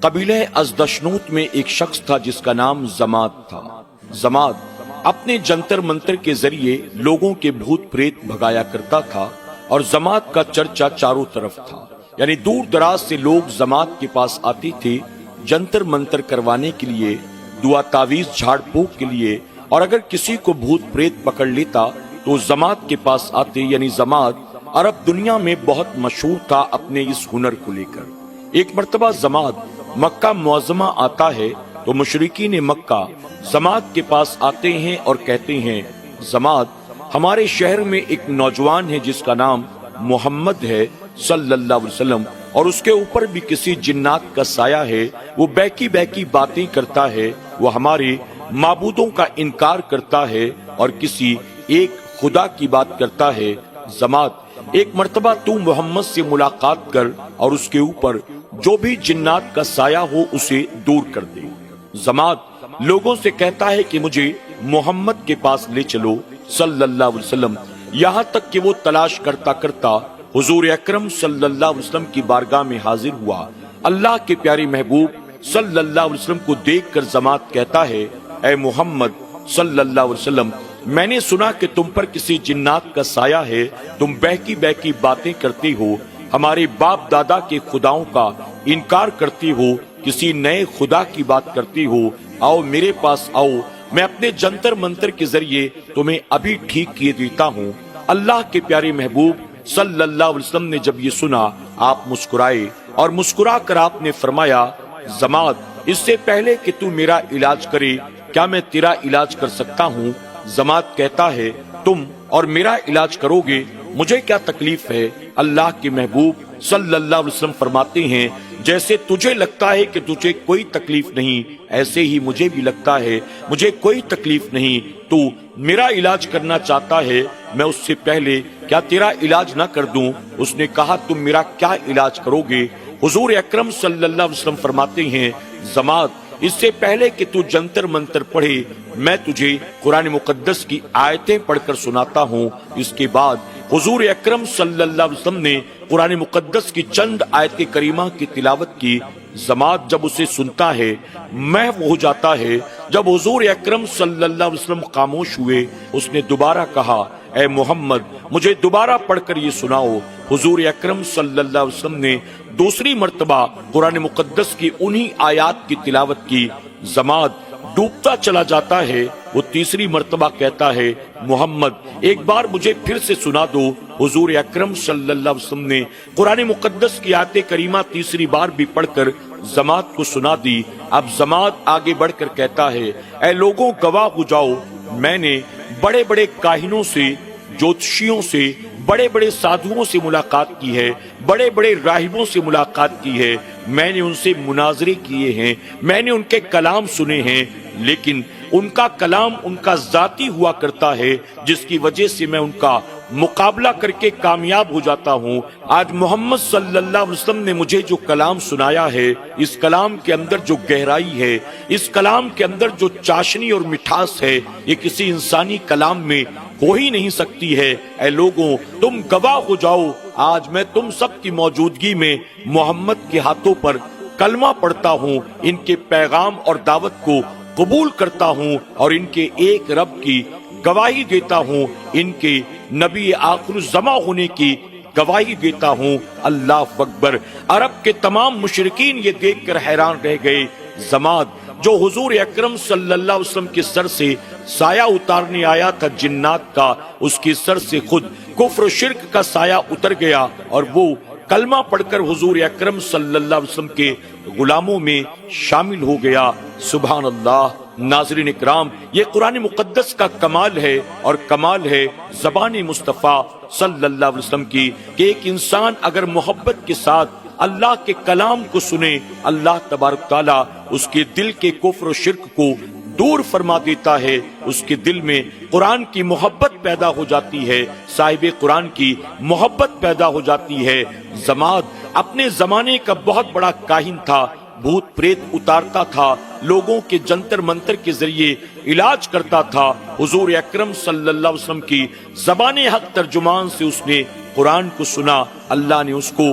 قبیلہ ازدشنوت میں ایک شخص تھا جس کا نام زماد تھا۔ زماد اپنے جنتر منتر کے ذریعے لوگوں کے بھوت پریت بھگایا کرتا تھا اور زماد کا چرچا چاروں طرف تھا، یعنی دور دراز سے لوگ زماد کے پاس آتے تھے جنتر منتر کروانے کے لیے، دعا تعویذ جھاڑ پھونک کے لیے، اور اگر کسی کو بھوت پریت پکڑ لیتا تو زماد کے پاس آتے، یعنی زماد عرب دنیا میں بہت مشہور تھا اپنے اس ہنر کو لے کر۔ ایک مرتبہ زماد مکہ معظمہ آتا ہے تو مشرکین مکہ زماد کے پاس آتے ہیں اور کہتے ہیں، زماد ہمارے شہر میں ایک نوجوان ہے جس کا نام محمد ہے صلی اللہ علیہ وسلم، اور اس کے اوپر بھی کسی جنات کا سایہ ہے، وہ بیکی بیکی باتیں کرتا ہے، وہ ہمارے معبودوں کا انکار کرتا ہے اور کسی ایک خدا کی بات کرتا ہے۔ زماد ایک مرتبہ تو محمد سے ملاقات کر اور اس کے اوپر جو بھی جنات کا سایہ ہو اسے دور کر دے۔ زماد لوگوں سے کہتا ہے کہ مجھے محمد کے پاس لے چلو صلی اللہ علیہ وسلم، یہاں تک کہ وہ تلاش کرتا کرتا حضور اکرم صلی اللہ علیہ وسلم کی بارگاہ میں حاضر ہوا۔ اللہ کے پیارے محبوب صلی اللہ علیہ وسلم کو دیکھ کر زماد کہتا ہے، اے محمد صلی اللہ علیہ وسلم، میں نے سنا کہ تم پر کسی جنات کا سایہ ہے، تم بہکی بہکی باتیں کرتے ہو، ہمارے باپ دادا کے خداؤں کا انکار کرتے ہو، کسی نئے خدا کی بات کرتے ہو، آؤ میرے پاس آؤ، میں اپنے جنتر منتر کے ذریعے تمہیں ابھی ٹھیک کیے دیتا ہوں۔ اللہ کے پیارے محبوب صلی اللہ علیہ وسلم نے جب یہ سنا آپ مسکرائے اور مسکرا کر آپ نے فرمایا، زماد اس سے پہلے کہ تو میرا علاج کرے کیا میں تیرا علاج کر سکتا ہوں؟ زماد کہتا ہے، تم اور میرا علاج کرو گے، مجھے کیا تکلیف ہے؟ اللہ کے محبوب صلی اللہ علیہ وسلم فرماتے ہیں، جیسے تجھے لگتا ہے کہ تجھے کوئی تکلیف نہیں، ایسے ہی مجھے بھی لگتا ہے مجھے کوئی تکلیف نہیں۔ تو میرا علاج کرنا چاہتا ہے، میں اس سے پہلے کیا تیرا علاج نہ کر دوں؟ اس نے کہا، تم میرا کیا علاج کرو گے؟ حضور اکرم صلی اللہ علیہ وسلم فرماتے ہیں، زماد اس سے پہلے کہ تو جنتر منتر پڑھے میں تجھے قرآن مقدس کی آیتیں پڑھ کر سناتا ہوں۔ اس کے بعد حضور اکرم صلی اللہ علیہ وسلم نے قرآن مقدس کی چند آیت کریمہ کی تلاوت کی۔ زماد جب اسے سنتا ہے محو ہو جاتا ہے۔ جب حضور اکرم صلی اللہ علیہ وسلم خاموش ہوئے، اس نے دوبارہ کہا، اے محمد مجھے دوبارہ پڑھ کر یہ سناؤ۔ حضور اکرم صلی اللہ علیہ وسلم نے دوسری مرتبہ قرآن مقدس کی انہی آیات کی تلاوت کی۔ زماد ڈوبتا چلا جاتا ہے، وہ تیسری مرتبہ کہتا ہے، محمد ایک بار مجھے پھر سے سنا دو۔ حضور اکرم صلی اللہ علیہ وسلم نے قرآن مقدس کی آیت کریمہ تیسری بار بھی پڑھ کر زماد کو سنا دی۔ اب زماد آگے بڑھ کر کہتا ہے، اے لوگوں گواہ ہو جاؤ، میں نے بڑے بڑے کاہنوں سے، جوتشیوں سے، بڑے بڑے سادھوؤں سے ملاقات کی ہے، بڑے بڑے راہبوں سے ملاقات کی ہے، میں نے ان سے مناظرے کیے ہیں، میں نے ان کے کلام سنے ہیں، لیکن ان کا کلام ان کا ذاتی ہوا کرتا ہے، جس کی وجہ سے میں ان کا مقابلہ کر کے کامیاب ہو جاتا ہوں۔ آج محمد صلی اللہ علیہ وسلم نے مجھے جو کلام سنایا ہے، اس کلام کے اندر جو گہرائی ہے، اس کلام کے اندر جو چاشنی اور مٹھاس ہے، یہ کسی انسانی کلام میں ہو ہی نہیں سکتی ہے۔ اے لوگوں تم گواہ ہو جاؤ، آج میں تم سب کی موجودگی میں محمد کے ہاتھوں پر کلمہ پڑھتا ہوں، ان کے پیغام اور دعوت کو قبول کرتا ہوں اور ان کے ایک رب کی گواہی دیتا ہوں، ان کے نبی آخر الزماں ہونے کی گواہی دیتا ہوں۔ اللہ اکبر۔ عرب کے تمام مشرکین یہ دیکھ کر حیران رہ گئے۔ زماد جو حضور اکرم صلی اللہ علیہ وسلم کے سر سے سایہ اتارنے آیا تھا جنات کا، اس کے سر سے خود کفر و شرک کا سایہ اتر گیا اور وہ کلمہ پڑھ کر حضور اکرم صلی اللہ علیہ وسلم کے غلاموں میں شامل ہو گیا۔ سبحان اللہ۔ ناظرین اکرام، یہ قرآن مقدس کا کمال ہے اور کمال ہے زبان مصطفیٰ صلی اللہ علیہ وسلم کی، کہ ایک انسان اگر محبت کے ساتھ اللہ کے کلام کو سنے، اللہ تبارک تعالیٰ اس کے دل کے کفر و شرک کو دور فرما دیتا ہے، اس کے دل میں قرآن کی محبت پیدا ہو جاتی ہے، صاحب قرآن کی محبت پیدا ہو جاتی ہے۔ زماد اپنے زمانے کا بہت بڑا کاہن تھا، بھوت پریت اتارتا تھا، لوگوں کے جنتر منتر کے ذریعے علاج کرتا تھا۔ حضور اکرم صلی اللہ علیہ وسلم کی زبان حق ترجمان سے اس نے قرآن کو سنا، اللہ نے اس کو